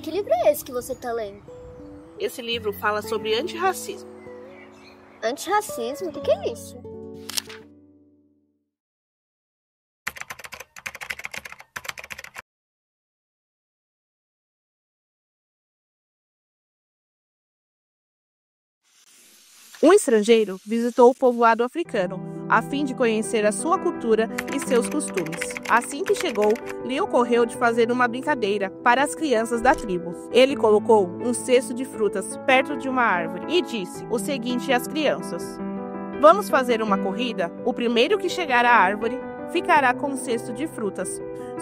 Que livro é esse que você tá lendo? Esse livro fala sobre antirracismo. Antirracismo? O que é isso? Um estrangeiro visitou o povoado africano, a fim de conhecer a sua cultura e seus costumes. Assim que chegou, lhe ocorreu de fazer uma brincadeira para as crianças da tribo. Ele colocou um cesto de frutas perto de uma árvore e disse o seguinte às crianças: "Vamos fazer uma corrida? O primeiro que chegar à árvore ficará com um cesto de frutas,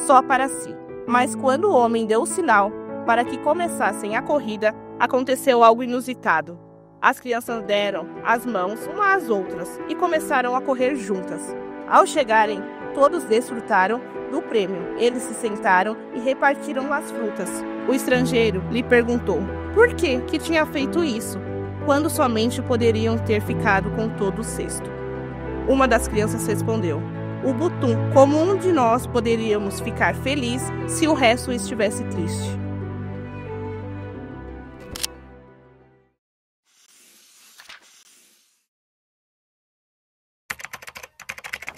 só para si." Mas quando o homem deu o sinal para que começassem a corrida, aconteceu algo inusitado. As crianças deram as mãos umas às outras e começaram a correr juntas. Ao chegarem, todos desfrutaram do prêmio. Eles se sentaram e repartiram as frutas. O estrangeiro lhe perguntou por que tinha feito isso, quando somente poderiam ter ficado com todo o cesto. Uma das crianças respondeu: "O Butum, como um de nós poderíamos ficar feliz se o resto estivesse triste."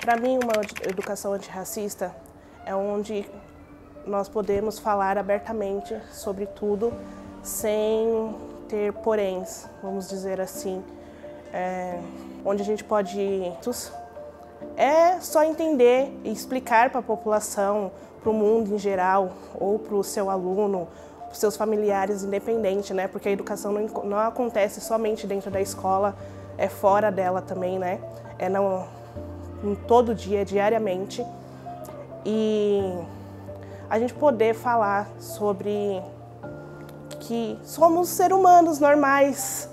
Para mim, uma educação antirracista é onde nós podemos falar abertamente sobre tudo, sem ter poréns, vamos dizer assim. Onde a gente pode só entender e explicar para a população, para o mundo em geral, ou para o seu aluno, para os seus familiares, independente, né? Porque a educação não acontece somente dentro da escola, é fora dela também, né? Em todo dia, diariamente, e a gente poder falar sobre que somos seres humanos normais,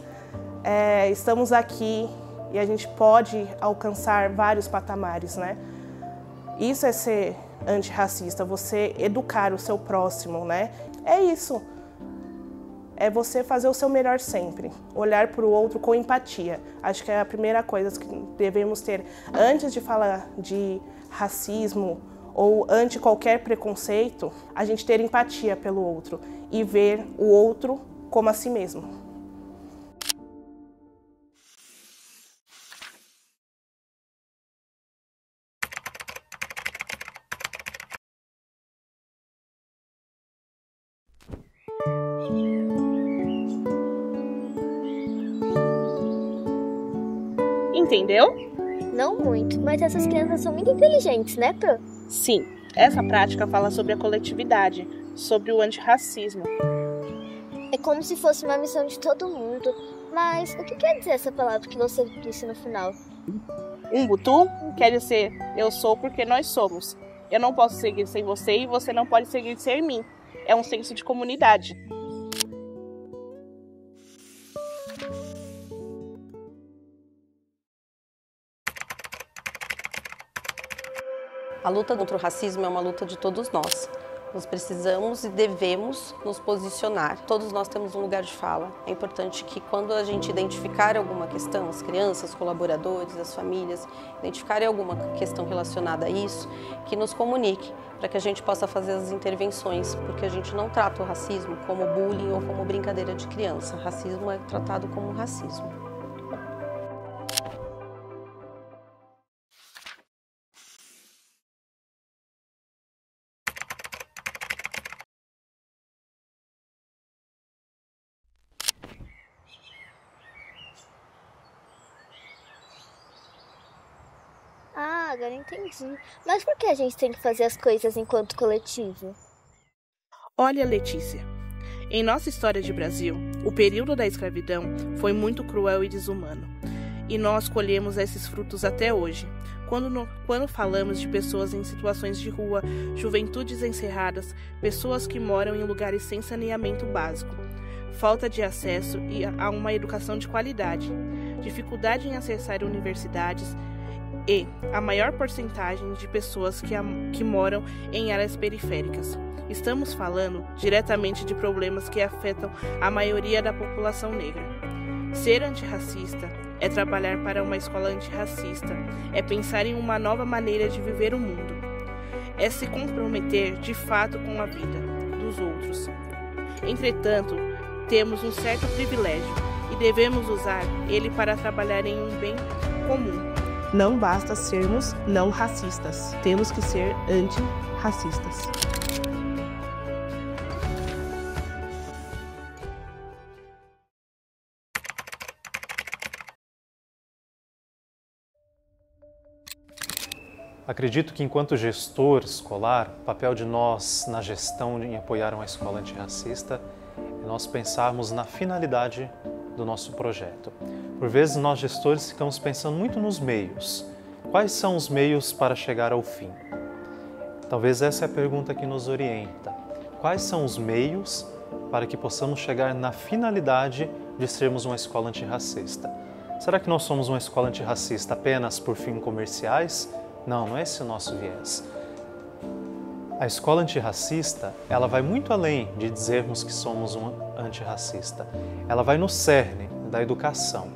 estamos aqui e a gente pode alcançar vários patamares, né? Isso é ser antirracista, você educar o seu próximo, né? É isso. É você fazer o seu melhor sempre, olhar para o outro com empatia. Acho que é a primeira coisa que devemos ter antes de falar de racismo ou ante qualquer preconceito, a gente ter empatia pelo outro e ver o outro como a si mesmo. Entendeu? Não muito, mas essas crianças são muito inteligentes, né, Pro? Sim, essa prática fala sobre a coletividade, sobre o antirracismo. É como se fosse uma missão de todo mundo. Mas o que quer dizer essa palavra que você disse no final? Umbutu quer dizer eu sou porque nós somos. Eu não posso seguir sem você e você não pode seguir sem mim. É um senso de comunidade. A luta contra o racismo é uma luta de todos nós. Nós precisamos e devemos nos posicionar. Todos nós temos um lugar de fala. É importante que quando a gente identificar alguma questão, as crianças, os colaboradores, as famílias, identificarem alguma questão relacionada a isso, que nos comunique, para que a gente possa fazer as intervenções, porque a gente não trata o racismo como bullying ou como brincadeira de criança. Racismo é tratado como racismo. Agora entendi. Mas por que a gente tem que fazer as coisas enquanto coletivo? Olha, Letícia, em nossa história de Brasil, o período da escravidão foi muito cruel e desumano. e nós colhemos esses frutos até hoje. Quando falamos de pessoas em situações de rua, juventudes encerradas, pessoas que moram em lugares sem saneamento básico, falta de acesso a uma educação de qualidade, dificuldade em acessar universidades e a maior porcentagem de pessoas que moram em áreas periféricas. Estamos falando diretamente de problemas que afetam a maioria da população negra. Ser antirracista é trabalhar para uma escola antirracista, é pensar em uma nova maneira de viver o mundo, é se comprometer de fato com a vida dos outros. Entretanto, temos um certo privilégio e devemos usar ele para trabalhar em um bem comum. Não basta sermos não racistas, temos que ser antirracistas. Acredito que, enquanto gestor escolar, o papel de nós na gestão em apoiar uma escola antirracista é nós pensarmos na finalidade do nosso projeto. Por vezes, nós gestores ficamos pensando muito nos meios. Quais são os meios para chegar ao fim? Talvez essa é a pergunta que nos orienta. Quais são os meios para que possamos chegar na finalidade de sermos uma escola antirracista? Será que nós somos uma escola antirracista apenas por fins comerciais? Não, não é esse o nosso viés. A escola antirracista, ela vai muito além de dizermos que somos um antirracista. Ela vai no cerne da educação.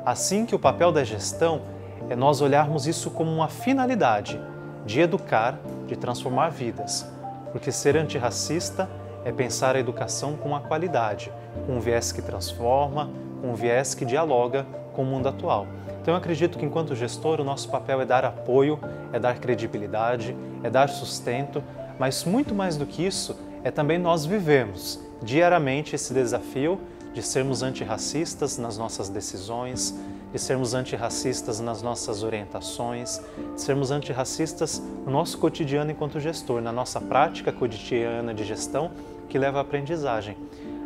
Assim que o papel da gestão é nós olharmos isso como uma finalidade de educar, de transformar vidas. Porque ser antirracista é pensar a educação com uma qualidade, com um viés que transforma, com um viés que dialoga com o mundo atual. Então eu acredito que, enquanto gestor, o nosso papel é dar apoio, é dar credibilidade, é dar sustento, mas muito mais do que isso, é também nós vivemos diariamente esse desafio de sermos antirracistas nas nossas decisões, de sermos antirracistas nas nossas orientações, de sermos antirracistas no nosso cotidiano enquanto gestor, na nossa prática cotidiana de gestão que leva à aprendizagem.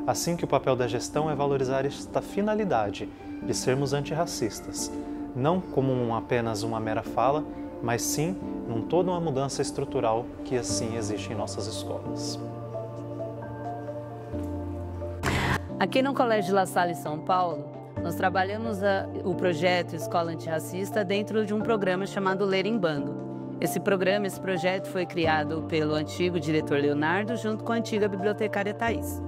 Assim que o papel da gestão é valorizar esta finalidade de sermos antirracistas, não como apenas uma mera fala, mas sim em toda uma mudança estrutural que assim existe em nossas escolas. Aqui no Colégio La Salle, São Paulo, nós trabalhamos o projeto Escola Antirracista dentro de um programa chamado Ler em Bando. Esse projeto foi criado pelo antigo diretor Leonardo junto com a antiga bibliotecária Thaís.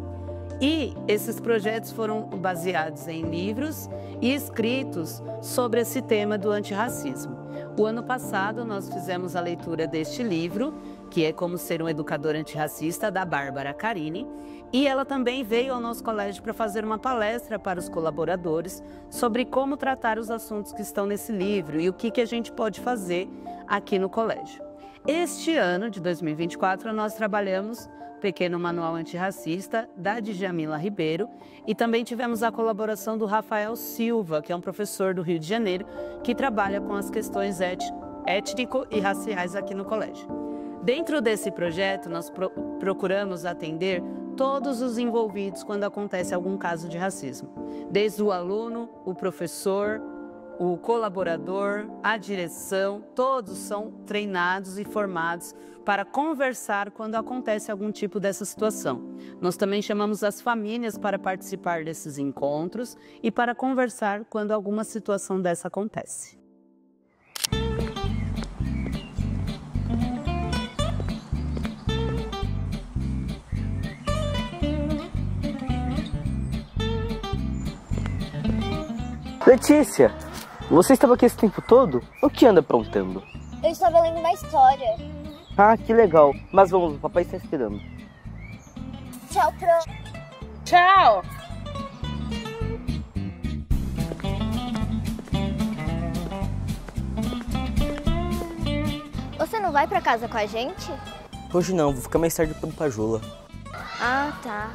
E esses projetos foram baseados em livros e escritos sobre esse tema do antirracismo. O ano passado nós fizemos a leitura deste livro, que é Como Ser um Educador Antirracista, da Bárbara Carini, e ela também veio ao nosso colégio para fazer uma palestra para os colaboradores sobre como tratar os assuntos que estão nesse livro e o que a gente pode fazer aqui no colégio. Este ano de 2024 nós trabalhamos Pequeno Manual Antirracista, da Djamila Ribeiro, e também tivemos a colaboração do Rafael Silva, que é um professor do Rio de Janeiro, que trabalha com as questões étnico e raciais aqui no colégio. Dentro desse projeto, nós procuramos atender todos os envolvidos quando acontece algum caso de racismo, desde o aluno, o professor, o colaborador, a direção, todos são treinados e formados para conversar quando acontece algum tipo dessa situação. Nós também chamamos as famílias para participar desses encontros e para conversar quando alguma situação dessa acontece. Letícia, você estava aqui esse tempo todo? O que anda aprontando? Eu estava lendo uma história. Ah, que legal. Mas vamos, o papai está esperando. Tchau, Pro. Tchau! Você não vai pra casa com a gente? Hoje não, vou ficar mais tarde pelo Pajula. Ah, tá.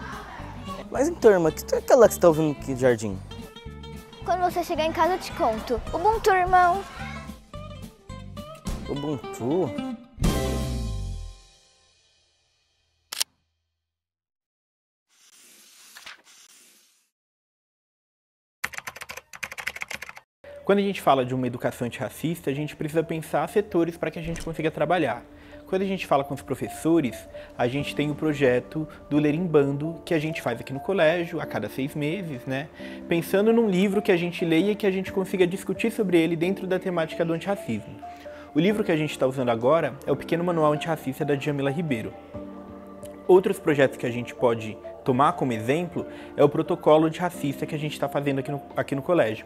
Mas então, irmã, que é aquela que você está ouvindo aqui no jardim? Quando você chegar em casa eu te conto. Ubuntu, irmão. Ubuntu? Quando a gente fala de uma educação antirracista, a gente precisa pensar setores para que a gente consiga trabalhar. Quando a gente fala com os professores, a gente tem o projeto do Ler em Bando, que a gente faz aqui no colégio, a cada 6 meses, né? Pensando num livro que a gente leia e que a gente consiga discutir sobre ele dentro da temática do antirracismo. O livro que a gente está usando agora é o Pequeno Manual Antirracista da Djamila Ribeiro. Outros projetos que a gente pode tomar como exemplo é o protocolo antirracista que a gente está fazendo aqui no colégio,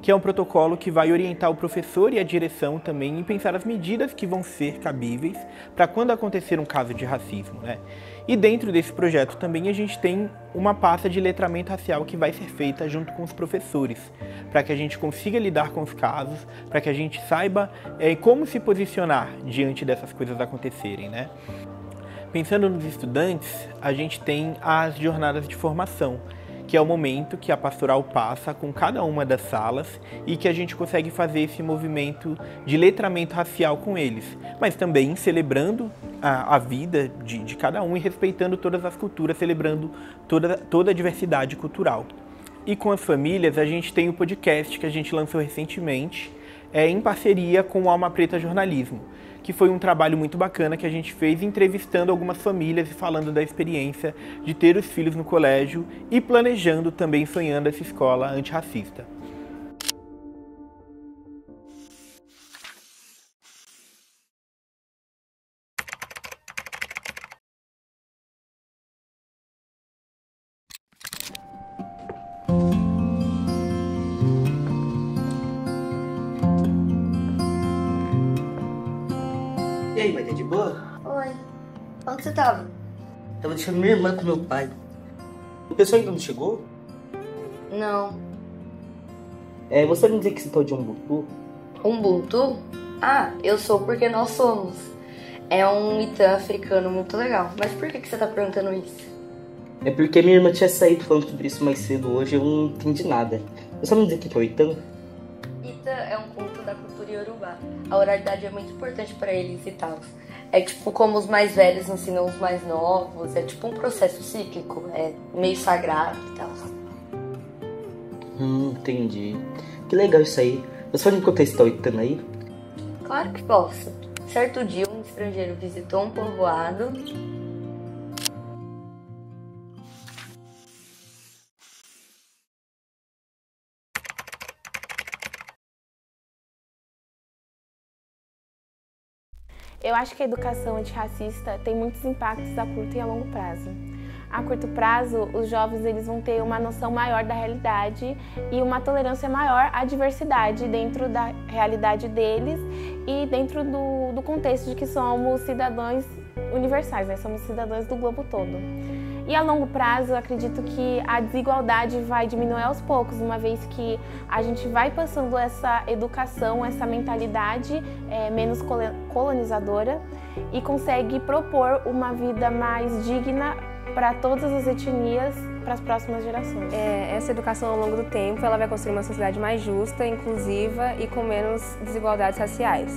que é um protocolo que vai orientar o professor e a direção também em pensar as medidas que vão ser cabíveis para quando acontecer um caso de racismo, né? E dentro desse projeto também a gente tem uma pasta de letramento racial que vai ser feita junto com os professores, para que a gente consiga lidar com os casos, para que a gente saiba como se posicionar diante dessas coisas acontecerem, né? Pensando nos estudantes, a gente tem as jornadas de formação, que é o momento que a pastoral passa com cada uma das salas e que a gente consegue fazer esse movimento de letramento racial com eles, mas também celebrando a vida de cada um e respeitando todas as culturas, celebrando toda a diversidade cultural. E com as famílias, a gente tem o podcast que a gente lançou recentemente, em parceria com o Alma Preta Jornalismo, que foi um trabalho muito bacana que a gente fez entrevistando algumas famílias e falando da experiência de ter os filhos no colégio e planejando também, sonhando essa escola antirracista. E aí, vai ter de boa? Oi. Onde você tava? Tava deixando minha irmã com meu pai. O pessoal ainda não chegou? Não. Você não dizer que você tá de Umbutu? Umbutu? Ah, eu sou porque nós somos. É um Itã africano muito legal. Mas por que você tá perguntando isso? É porque minha irmã tinha saído falando sobre isso mais cedo hoje, eu não entendi nada. Você sabe me dizer o que é o Itã? Itã é um culto da cultura iorubá. A oralidade é muito importante pra eles e tal. É tipo como os mais velhos ensinam os mais novos. É tipo um processo cíclico. É meio sagrado e tal. Entendi. Que legal isso aí. Você pode me contar esse tal Itã aí? Claro que posso. Certo dia, um estrangeiro visitou um povoado. Eu acho que a educação antirracista tem muitos impactos a curto e a longo prazo. A curto prazo, os jovens eles vão ter uma noção maior da realidade e uma tolerância maior à diversidade dentro da realidade deles e dentro do contexto de que somos cidadãos universais, né? Somos cidadãos do globo todo. E a longo prazo, eu acredito que a desigualdade vai diminuir aos poucos, uma vez que a gente vai passando essa educação, essa mentalidade menos colonizadora e consegue propor uma vida mais digna para todas as etnias, para as próximas gerações. Essa educação ao longo do tempo ela vai construir uma sociedade mais justa, inclusiva e com menos desigualdades raciais.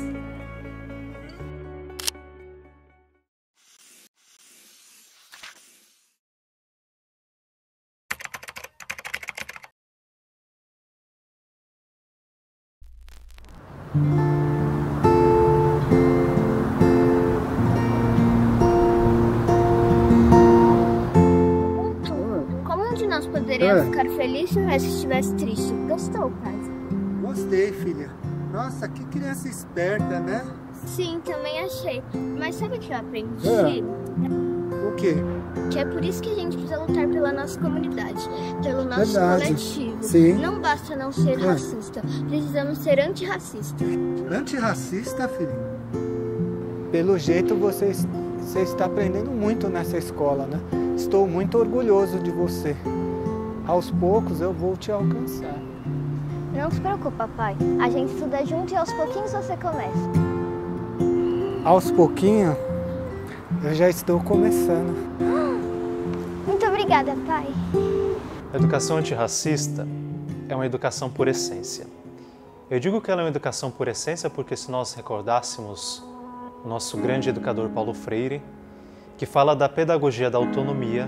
Como um de nós poderia ficar feliz se o resto estivesse triste? Gostou, pai? Gostei, filha. Nossa, que criança esperta, né? Sim, também achei. Mas sabe o que eu aprendi? O quê? Que é por isso que a gente precisa lutar pela nossa comunidade, pelo nosso coletivo. Sim. Não basta não ser racista, precisamos ser antirracista. Antirracista, filho? Pelo jeito você está aprendendo muito nessa escola, né? Estou muito orgulhoso de você. Aos poucos eu vou te alcançar. Não se preocupa, pai. A gente estuda junto e aos pouquinhos você começa. Aos pouquinhos, eu já estou começando. Muito obrigada, pai. A educação antirracista é uma educação por essência. Eu digo que ela é uma educação por essência porque se nós recordássemos o nosso grande educador Paulo Freire, que fala da pedagogia da autonomia,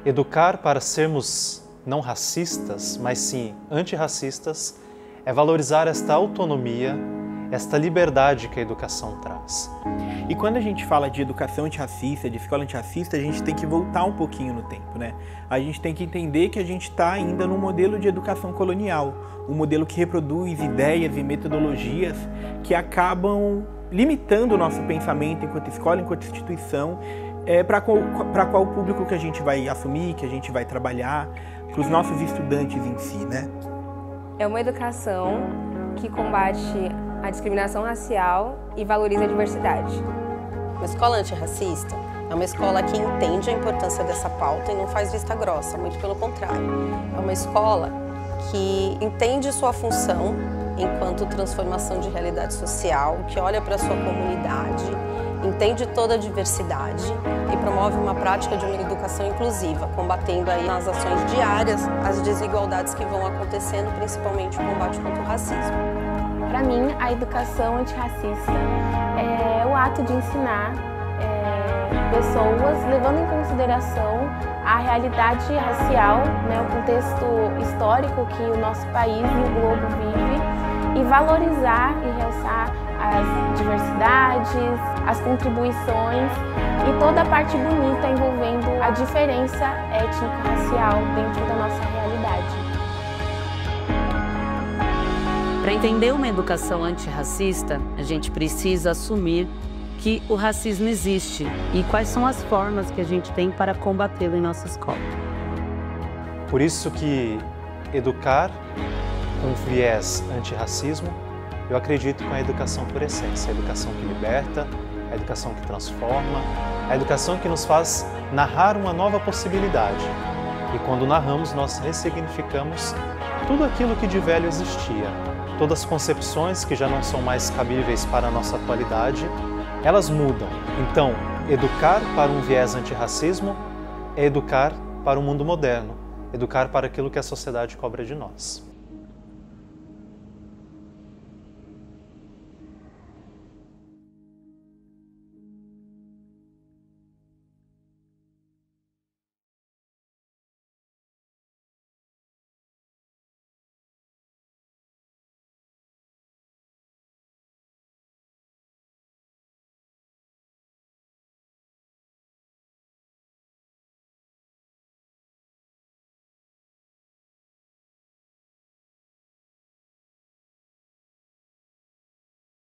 educar para sermos não racistas, mas sim antirracistas, é valorizar esta autonomia, esta liberdade que a educação traz. E quando a gente fala de educação antirracista, de escola antirracista, a gente tem que voltar um pouquinho no tempo, né? A gente tem que entender que a gente está ainda num modelo de educação colonial, um modelo que reproduz ideias e metodologias que acabam limitando o nosso pensamento enquanto escola, enquanto instituição, para qual público que a gente vai assumir, que a gente vai trabalhar, para os nossos estudantes em si, né? É uma educação que combate a discriminação racial e valoriza a diversidade. Uma escola antirracista é uma escola que entende a importância dessa pauta e não faz vista grossa, muito pelo contrário. É uma escola que entende sua função enquanto transformação de realidade social, que olha para a sua comunidade, entende toda a diversidade e promove uma prática de uma educação inclusiva, combatendo aí nas ações diárias as desigualdades que vão acontecendo, principalmente o combate contra o racismo. Para mim, a educação antirracista é o ato de ensinar pessoas levando em consideração a realidade racial, né, o contexto histórico que o nosso país e o globo vive, e valorizar e realçar as diversidades, as contribuições e toda a parte bonita envolvendo a diferença étnico-racial dentro da nossa realidade. Para entender uma educação antirracista, a gente precisa assumir que o racismo existe e quais são as formas que a gente tem para combatê-lo em nossa escola. Por isso que educar com viés antirracismo, eu acredito com a educação por essência, a educação que liberta, a educação que transforma, a educação que nos faz narrar uma nova possibilidade. E quando narramos, nós ressignificamos tudo aquilo que de velho existia, todas as concepções que já não são mais cabíveis para a nossa atualidade, elas mudam. Então, educar para um viés antirracismo é educar para o mundo moderno, educar para aquilo que a sociedade cobra de nós.